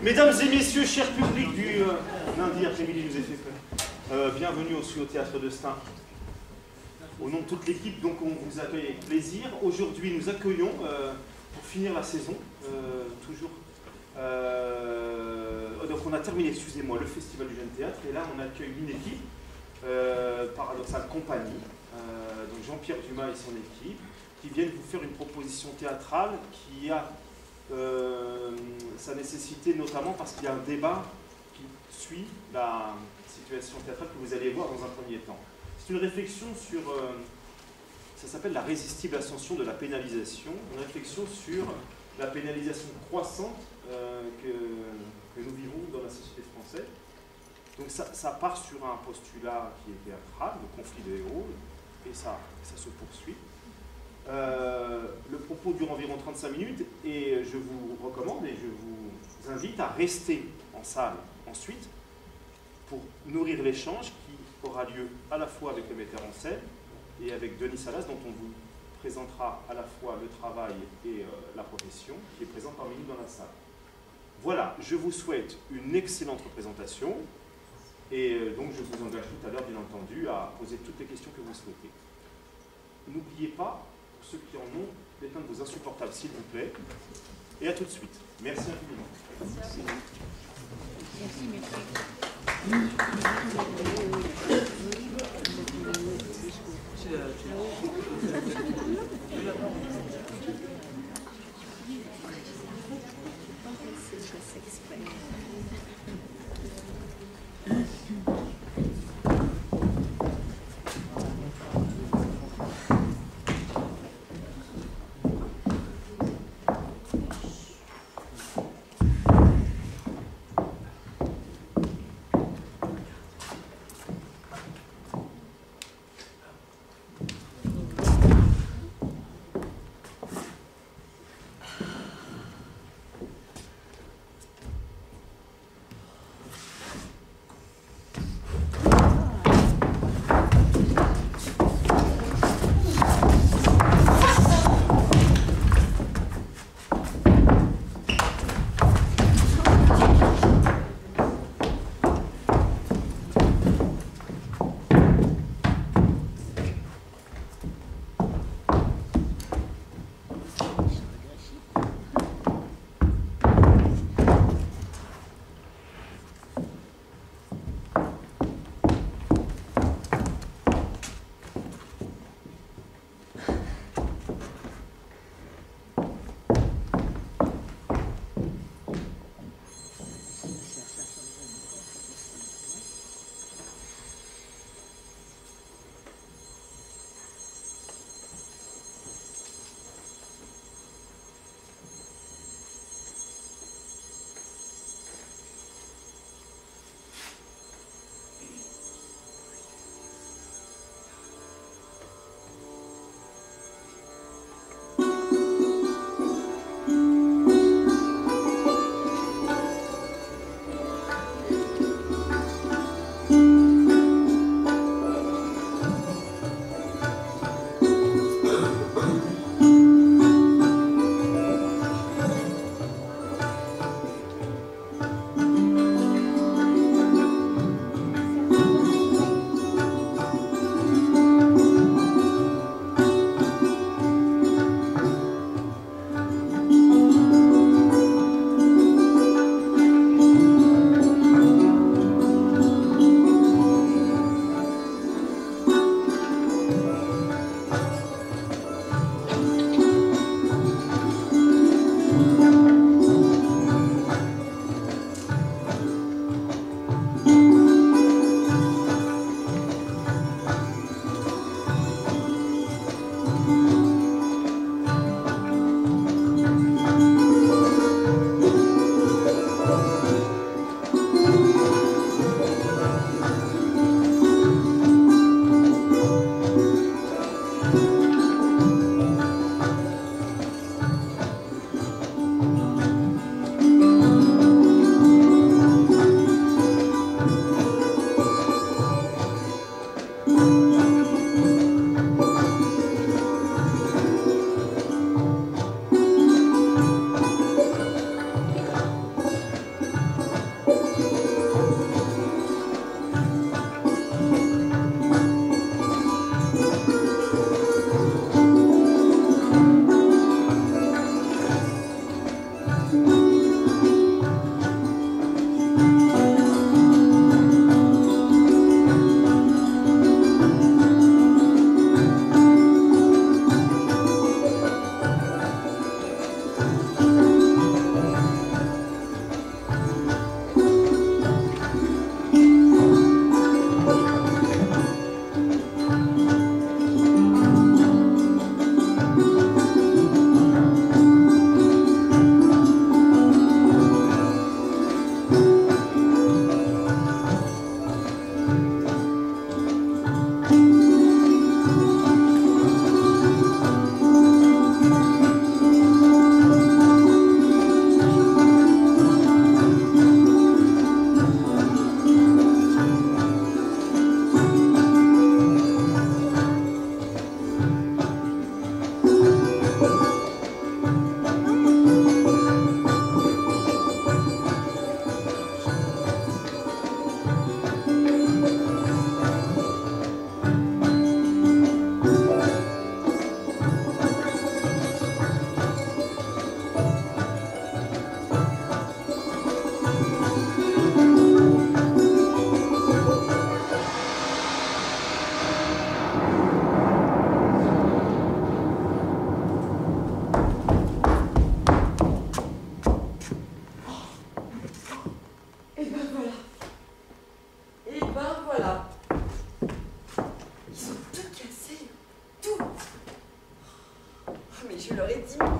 Mesdames et messieurs, chers publics du lundi après-midi, nous ai fait peur. Bienvenue aussi au Théâtre de Stein. Au nom de toute l'équipe, donc on vous accueille avec plaisir. Aujourd'hui, nous accueillons, pour finir la saison, toujours... donc on a terminé, excusez-moi, le Festival du Jeune Théâtre, et là on accueille une équipe, Paradoxale Compagnie, donc Jean-Pierre Dumas et son équipe, qui viennent vous faire une proposition théâtrale qui a sa nécessité notamment parce qu'il y a un débat qui suit la situation théâtrale que vous allez voir dans un premier temps. C'est une réflexion sur, ça s'appelle la résistible ascension de la pénalisation, une réflexion sur la pénalisation croissante que nous vivons dans la société française. Donc ça part sur un postulat qui est théâtral, le conflit des héros, et ça se poursuit. Le propos dure environ 35 minutes et je vous recommande et je vous invite à rester en salle ensuite pour nourrir l'échange qui aura lieu à la fois avec le metteur en scène et avec Denis Salas, dont on vous présentera à la fois le travail et la profession, qui est présent parmi nous dans la salle. Voilà, je vous souhaite une excellente représentation et donc je vous engage tout à l'heure, bien entendu, à poser toutes les questions que vous souhaitez. N'oubliez pas, pour ceux qui en ont, d'éteindre vos insupportables, s'il vous plaît. Et à tout de suite. Merci infiniment. Merci.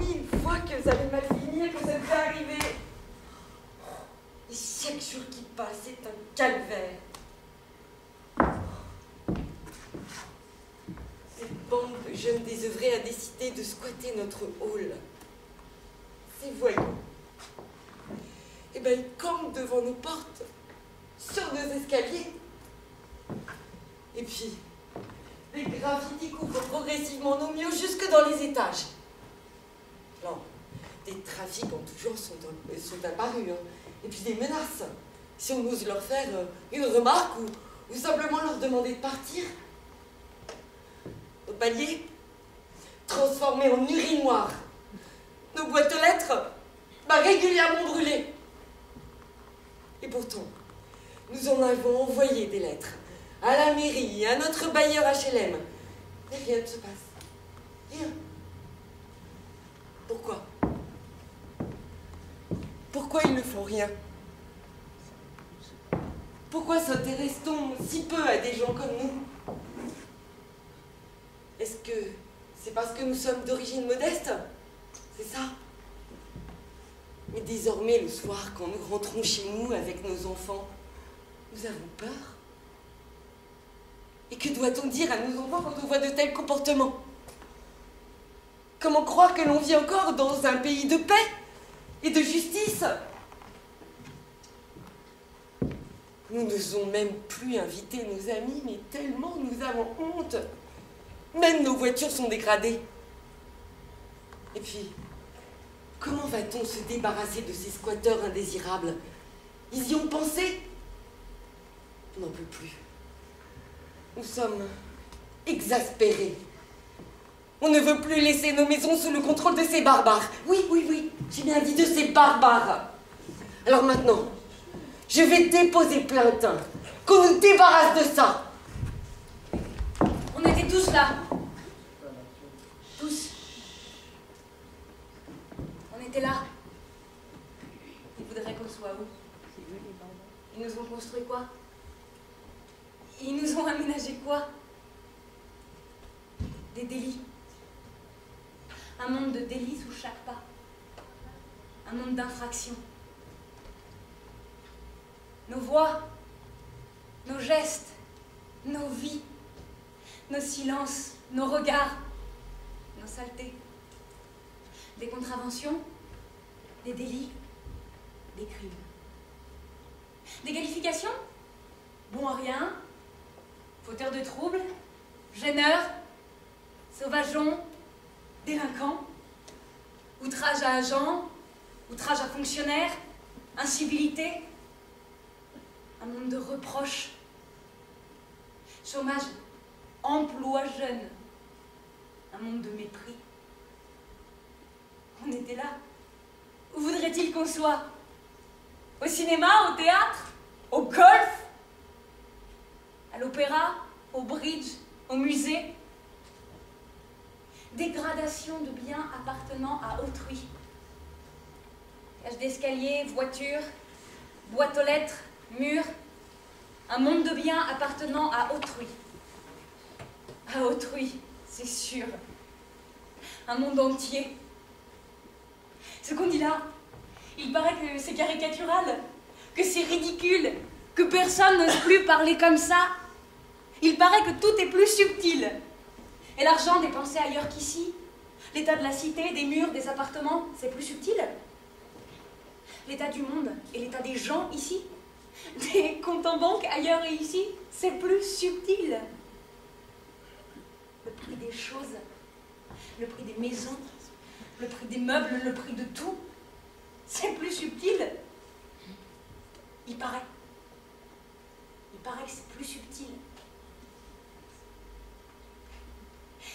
1000 fois que ça allait mal finir, que ça devait arriver. Et chaque jour qui passe est un calvaire. Cette bande de jeunes désœuvrés a décidé de squatter notre hall. Ces voyous, eh ben, ils campent devant nos portes, sur nos escaliers. Et puis, les graffitis couvrent progressivement nos murs jusque dans les étages. Non, des trafics en tout genre sont apparus, hein. Et puis des menaces. Si on ose leur faire une remarque ou simplement leur demander de partir. Nos paliers, transformés en urinoirs. Nos boîtes aux lettres, régulièrement brûlées. Et pourtant, nous en avons envoyé des lettres à la mairie, à notre bailleur HLM. Et rien ne se passe. Rien. Pourquoi? Pourquoi ils ne font rien? Pourquoi s'intéresse-t-on si peu à des gens comme nous? Est-ce que c'est parce que nous sommes d'origine modeste? C'est ça? Mais désormais, le soir, quand nous rentrons chez nous avec nos enfants, nous avons peur. Et que doit-on dire à nos enfants quand on voit de tels comportements? Comment croire que l'on vit encore dans un pays de paix et de justice? Nous n'osons même plus inviter nos amis, mais tellement nous avons honte. Même nos voitures sont dégradées. Et puis, comment va-t-on se débarrasser de ces squatteurs indésirables? Ils y ont pensé? On n'en peut plus. Nous sommes exaspérés. On ne veut plus laisser nos maisons sous le contrôle de ces barbares. Oui, oui, oui, j'ai bien dit de ces barbares. Alors maintenant, je vais déposer plainte. Qu'on nous débarrasse de ça. On était tous là. Tous. On était là. Ils voudraient qu'on soit où? Ils nous ont construit quoi? Ils nous ont aménagé quoi? Des délits. Un monde de délits sous chaque pas. Un monde d'infractions. Nos voix, nos gestes, nos vies, nos silences, nos regards, nos saletés. Des contraventions, des délits, des crimes. Des qualifications? Bon à rien, fauteur de troubles, gêneur, sauvageon, délinquant, outrage à agent, outrage à fonctionnaire, incivilité, un monde de reproches, chômage, emploi jeune, un monde de mépris. On était là. Où voudrait-il qu'on soit? Au cinéma, au théâtre, au golf, à l'opéra, au bridge, au musée. Dégradation de biens appartenant à autrui. Cage d'escalier, voiture, boîte aux lettres, mur. Un monde de biens appartenant à autrui. À autrui, c'est sûr. Un monde entier. Ce qu'on dit là, il paraît que c'est caricatural, que c'est ridicule, que personne n'ose plus parler comme ça. Il paraît que tout est plus subtil. Et l'argent dépensé ailleurs qu'ici, l'état de la cité, des murs, des appartements, c'est plus subtil. L'état du monde et l'état des gens ici, des comptes en banque ailleurs et ici, c'est plus subtil. Le prix des choses, le prix des maisons, le prix des meubles, le prix de tout, c'est plus subtil. Il paraît. Il paraît que c'est plus subtil.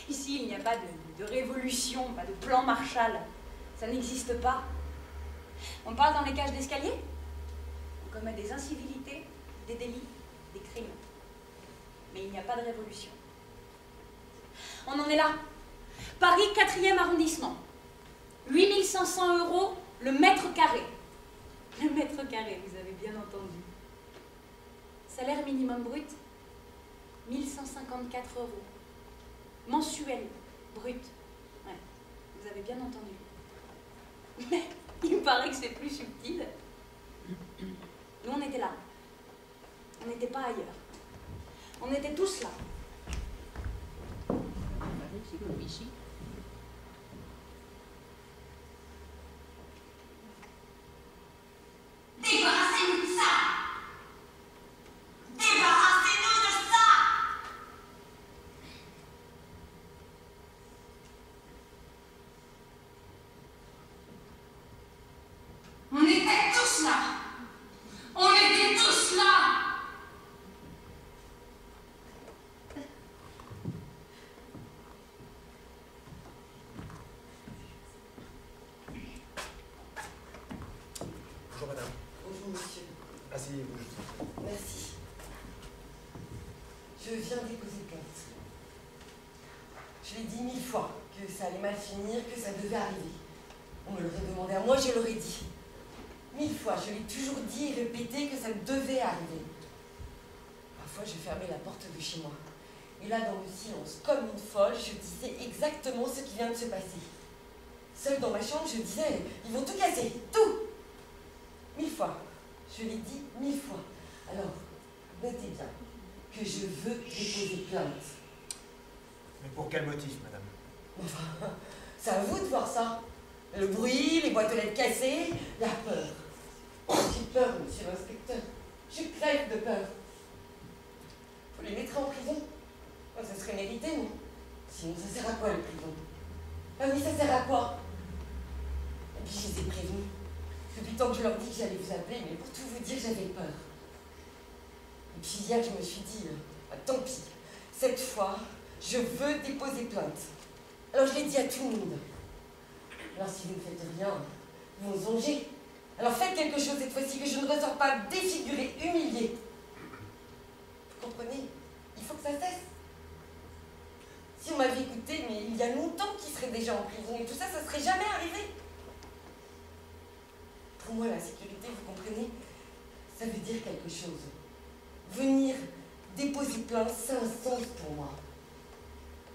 Ici, il n'y a pas de révolution, pas de plan Marshall. Ça n'existe pas. On parle dans les cages d'escalier, on commet des incivilités, des délits, des crimes. Mais il n'y a pas de révolution. On en est là. Paris, 4e arrondissement. 8 500 € le mètre carré. Le mètre carré, vous avez bien entendu. Salaire minimum brut, 1 154 €. Mensuel, brut. Ouais, vous avez bien entendu. Mais il me paraît que c'est plus subtil. Nous, on était là. On n'était pas ailleurs. On était tous là. Débarrassez-nous de ça! Débarrassez-nous de ça! On était tous là! On était tous là! Bonjour madame. Bonjour monsieur. Asseyez-vous, je vous en prie. Merci. Je viens déposer plainte. Je l'ai dit 1000 fois que ça allait mal finir, que ça devait arriver. On me l'aurait demandé à moi, je l'aurais dit. 1000 fois, je l'ai toujours dit et répété que ça devait arriver. Parfois, je fermais la porte de chez moi. Et là, dans le silence, comme une folle, je disais exactement ce qui vient de se passer. Seule dans ma chambre, je disais, ils vont tout casser, tout! 1000 fois. Je l'ai dit 1000 fois. Alors, notez bien que je veux déposer plainte. Mais pour quel motif, madame? Enfin, c'est à vous de voir ça. Le bruit, les boîtes aux lettres cassées, la peur. J'ai peur, monsieur l'inspecteur. Je crève de peur. Vous les mettrez en prison? Oh, ça serait mérité, non? Sinon, ça sert à quoi, les prisons? Ah oui, ça sert à quoi? Et puis, je les ai prévenus. Depuis le temps que je leur dis que j'allais vous appeler, mais pour tout vous dire, j'avais peur. Et puis hier, je me suis dit, tant pis, cette fois, je veux déposer plainte. Alors je l'ai dit à tout le monde. Alors si vous ne faites rien, ils vont zonger. Alors faites quelque chose cette fois-ci, que je ne ressors pas défigurée, humiliée. Vous comprenez? Il faut que ça cesse. Si on m'avait écouté, mais il y a longtemps qu'ils seraient déjà en prison, et tout ça, ça ne serait jamais arrivé. Pour moi, la sécurité, vous comprenez, ça veut dire quelque chose. Venir déposer plainte, c'est un sens pour moi.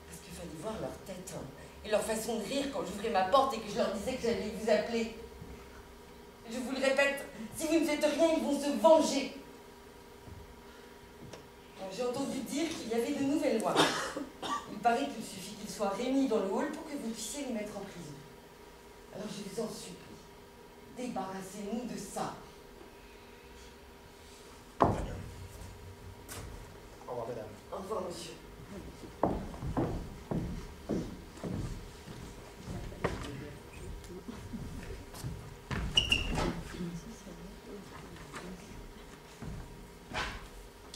Parce qu'il fallait voir leur tête hein, et leur façon de rire quand j'ouvrais ma porte et que je leur disais que j'allais vous appeler. Je vous le répète, si vous ne faites rien, ils vont se venger. J'ai entendu dire qu'il y avait de nouvelles lois. Il paraît qu'il suffit qu'ils soient réunis dans le hall pour que vous puissiez les mettre en prison. Alors je vous en supplie. Débarrassez-nous de ça. Très bien. Au revoir, madame. Au revoir, monsieur.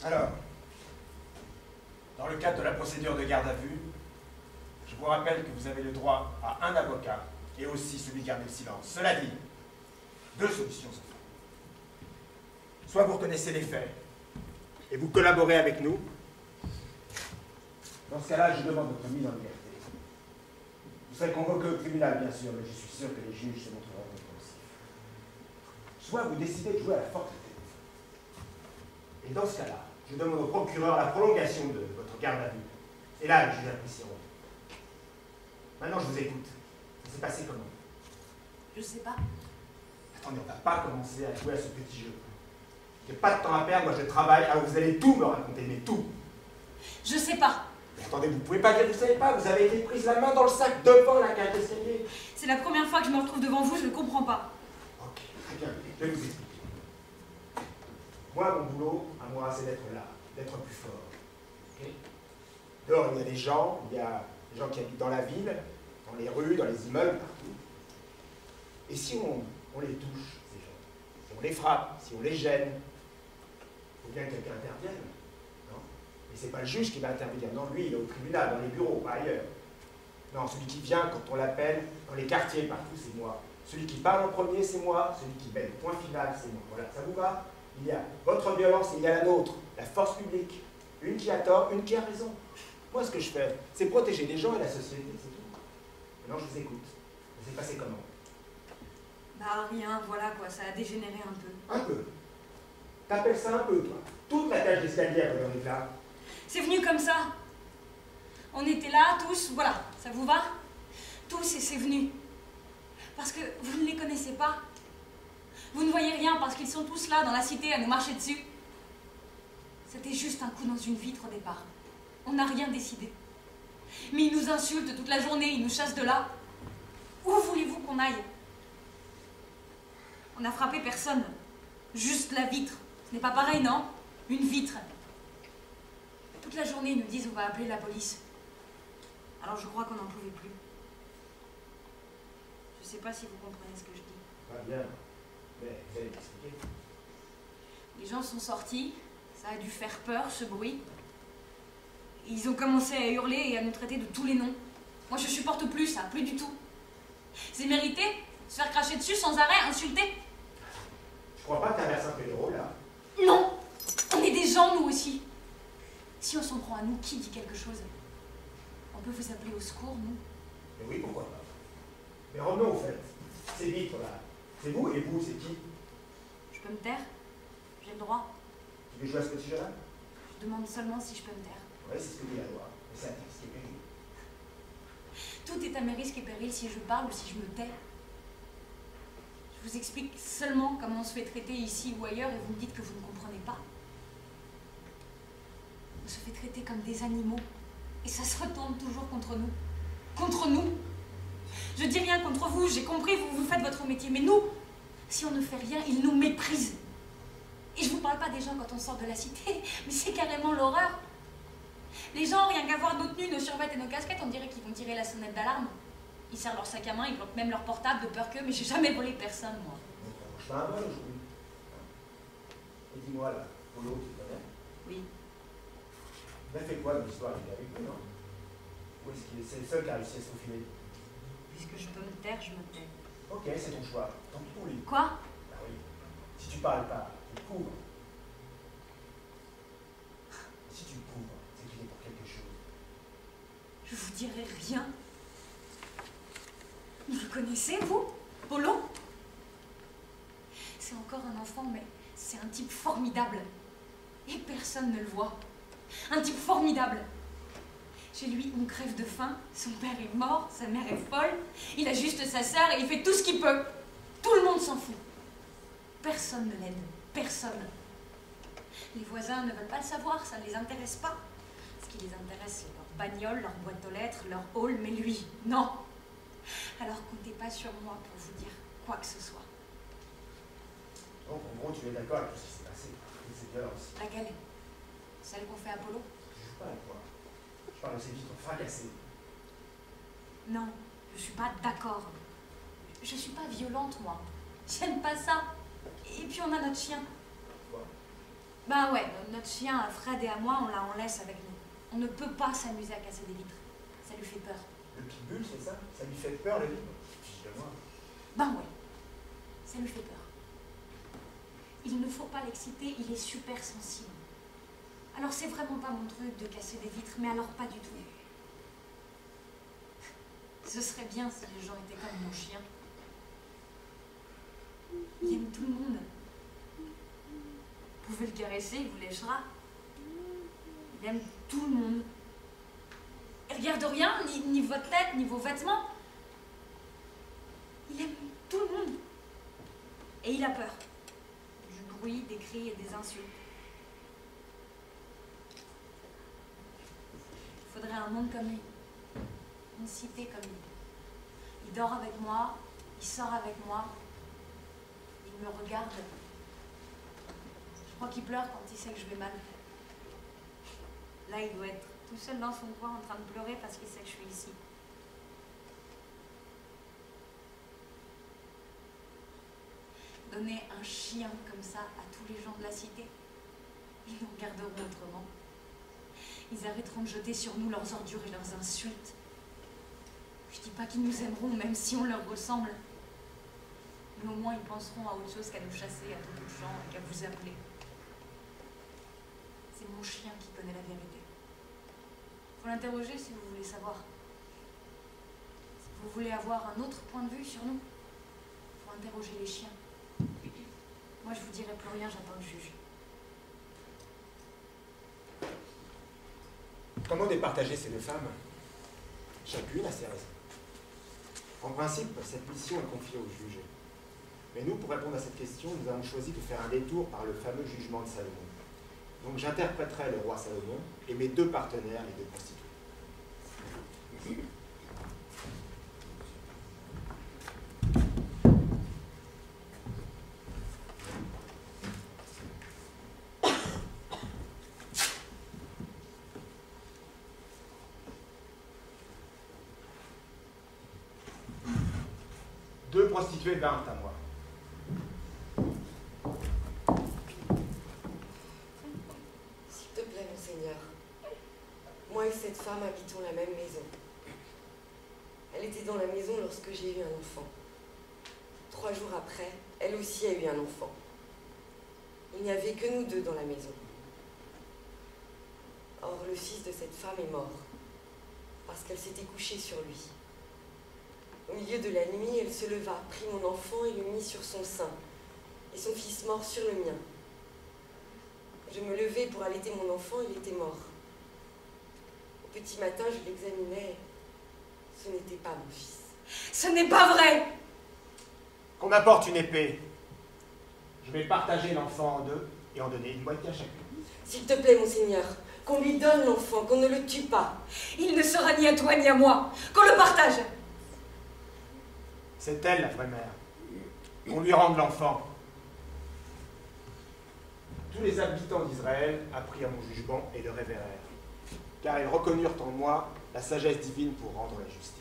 Alors, dans le cadre de la procédure de garde à vue, je vous rappelle que vous avez le droit à un avocat et aussi celui de garder le silence. Cela dit, deux solutions s'offrent. Soit vous reconnaissez les faits et vous collaborez avec nous. Dans ce cas-là, je demande votre mise en liberté. Vous serez convoqué au tribunal, bien sûr, mais je suis sûr que les juges se montreront compréhensifs. Soit vous décidez de jouer à la forte tête. Et dans ce cas-là, je demande au procureur la prolongation de votre garde à vue. Et là, les juges apprécieront. Maintenant, je vous écoute. Ça s'est passé comment? Je sais pas. Attendez, on ne va pas commencer à jouer à ce petit jeu. J'ai pas de temps à perdre, moi je travaille, alors vous allez tout me raconter, mais tout. Je sais pas. Mais attendez, vous pouvez pas dire que vous savez pas, vous avez été prise la main dans le sac devant la cage d'escalier. C'est la première fois que je me retrouve devant vous, je ne comprends pas. Ok, très bien, je vais vous expliquer. Moi, mon boulot, à moi, c'est d'être là, d'être plus fort. Okay. Dehors, il y a des gens, il y a des gens qui habitent dans la ville, dans les rues, dans les immeubles, partout. Et si on les touche, ces gens, si on les frappe, si on les gêne, il faut bien que quelqu'un intervienne. Non? Mais c'est pas le juge qui va intervenir. Non, lui, il est au tribunal, dans les bureaux, pas ailleurs. Non, celui qui vient quand on l'appelle, dans les quartiers, partout, c'est moi. Celui qui parle en premier, c'est moi. Celui qui met le point final, c'est moi. Voilà, ça vous va? Il y a votre violence et il y a la nôtre, la force publique. Une qui a tort, une qui a raison. Moi, ce que je fais, c'est protéger les gens et la société, c'est tout. Maintenant, je vous écoute. Ça s'est passé comment? Bah rien, voilà quoi, ça a dégénéré un peu. Un peu. T'appelles ça un peu, toi? Toute la cage d'escalier, on est là. C'est venu comme ça. On était là, tous, voilà, ça vous va? Tous et c'est venu. Parce que vous ne les connaissez pas. Vous ne voyez rien parce qu'ils sont tous là dans la cité à nous marcher dessus. C'était juste un coup dans une vitre au départ. On n'a rien décidé. Mais ils nous insultent toute la journée, ils nous chassent de là. Où voulez-vous qu'on aille? On n'a frappé personne. Juste la vitre. Ce n'est pas pareil, non? Une vitre. Toute la journée, ils nous disent on va appeler la police. Alors je crois qu'on n'en pouvait plus. Je ne sais pas si vous comprenez ce que je dis. Pas bien. Mais vous allez m'expliquer. Les gens sont sortis. Ça a dû faire peur, ce bruit. Ils ont commencé à hurler et à nous traiter de tous les noms. Moi, je supporte plus ça, plus du tout. C'est mérité, se faire cracher dessus sans arrêt, insulter. Je crois pas que t'inverses un peu les rôles, là. Non! On est des gens, nous aussi. Si on s'en prend à nous, qui dit quelque chose? On peut vous appeler au secours, nous? Mais oui, pourquoi pas. Mais revenons au fait. Ces vitres, là. C'est vous et vous, c'est qui? Je peux me taire? J'ai le droit. Tu veux jouer à ce petit jeu-là? Je demande seulement si je peux me taire. Oui, c'est ce que dit la loi. Mais c'est un texte qui est pénible. Tout est à mes risques et périls si je parle ou si je me tais. Je vous explique seulement comment on se fait traiter ici ou ailleurs et vous me dites que vous ne comprenez pas. On se fait traiter comme des animaux et ça se retourne toujours contre nous. Contre nous. Je dis rien contre vous, j'ai compris, vous faites votre métier, mais nous, si on ne fait rien, ils nous méprisent. Et je vous parle pas des gens quand on sort de la cité, mais c'est carrément l'horreur. Les gens, rien qu'à voir nos tenues, nos survêtements et nos casquettes, on dirait qu'ils vont tirer la sonnette d'alarme. Ils serrent leur sac à main, ils bloquent même leur portable de peur qu'eux, mais j'ai jamais volé personne, moi. Je fais un vol aujourd'hui. Et dis-moi, là, Polo, tu le connais? Oui. Il a fait quoi dans l'histoire? Il est avec nous, non? Où est-ce qu'il est? C'est le seul qui a réussi à se faufiler. Puisque je peux me taire, je me tais. Ok, c'est ton choix. Tant pis pour lui. Quoi? Bah oui. Si tu parles pas, tu le couvres. Si tu le couvres, c'est qu'il est pour quelque chose. Je vous dirai rien. Vous le connaissez, vous? Polo? C'est encore un enfant, mais c'est un type formidable. Et personne ne le voit. Un type formidable. Chez lui, on crève de faim. Son père est mort, sa mère est folle. Il a juste sa sœur et il fait tout ce qu'il peut. Tout le monde s'en fout. Personne ne l'aide. Personne. Les voisins ne veulent pas le savoir, ça ne les intéresse pas. Ce qui les intéresse, c'est leur bagnole, leur boîte aux lettres, leur hall, mais lui, non. Alors comptez pas sur moi pour vous dire quoi que ce soit. Donc, en gros, tu es d'accord avec tout ce qui s'est passé. Et c'est violence. Laquelle? Celle qu'on fait à Polo? Je joue pas avec toi. Je parle de ces vitres fracassées. Non, je suis pas d'accord. Je suis pas violente, moi. J'aime pas ça. Et puis on a notre chien. Quoi? Bah ouais, notre chien, à Fred et à moi, on laisse avec nous. On ne peut pas s'amuser à casser des vitres. Ça lui fait peur. Le pitbull, c'est ça? Ça lui fait peur, le livre? Fiche de moi. Ben ouais, ça lui fait peur. Il ne faut pas l'exciter, il est super sensible. Alors c'est vraiment pas mon truc de casser des vitres, mais alors pas du tout. Ce serait bien si les gens étaient comme mon chien. Il aime tout le monde. Vous pouvez le caresser, il vous léchera. Il aime tout le monde. Il regarde rien, ni votre tête, ni vos vêtements. Il aime tout le monde. Et il a peur. Du bruit, des cris et des insultes. Il faudrait un monde comme lui. Une cité comme lui. Il dort avec moi, il sort avec moi. Il me regarde. Je crois qu'il pleure quand il sait que je vais mal. Là, il doit être tout seul dans son coin en train de pleurer parce qu'il sait que je suis ici. Donner un chien comme ça à tous les gens de la cité, ils nous regarderont autrement. Ils arrêteront de jeter sur nous leurs ordures et leurs insultes. Je dis pas qu'ils nous aimeront, même si on leur ressemble. Mais au moins, ils penseront à autre chose qu'à nous chasser à tout bout de champ et qu'à vous appeler. C'est mon chien qui connaît la vérité. Faut l'interroger si vous voulez savoir. Si vous voulez avoir un autre point de vue sur nous, faut interroger les chiens. Moi, je vous dirai plus rien, j'attends le juge. Comment départager ces deux femmes? Chacune a ses raisons. En principe, cette mission est confiée au juge. Mais nous, pour répondre à cette question, nous avons choisi de faire un détour par le fameux jugement de Salomon. Donc j'interpréterai le roi Salomon et mes deux partenaires, les deux prostituées. Deux prostituées vinrent à moi. S'il te plaît, monseigneur. Moi et cette femme habitons la même maison. Elle était dans la maison lorsque j'ai eu un enfant. 3 jours après, elle aussi a eu un enfant. Il n'y avait que nous deux dans la maison. Or, le fils de cette femme est mort, parce qu'elle s'était couchée sur lui. Au milieu de la nuit, elle se leva, prit mon enfant et le mit sur son sein, et son fils mort sur le mien. Je me levai pour allaiter mon enfant, il était mort. Au petit matin, je l'examinais. Ce n'était pas mon fils. Ce n'est pas vrai! Qu'on apporte une épée. Je vais partager l'enfant en deux et en donner une moitié à chacun. S'il te plaît, monseigneur, qu'on lui donne l'enfant, qu'on ne le tue pas. Il ne sera ni à toi ni à moi. Qu'on le partage. C'est elle, la vraie mère. Qu'on lui rende l'enfant. Tous les habitants d'Israël apprirent mon jugement et le révérèrent, car ils reconnurent en moi la sagesse divine pour rendre la justice.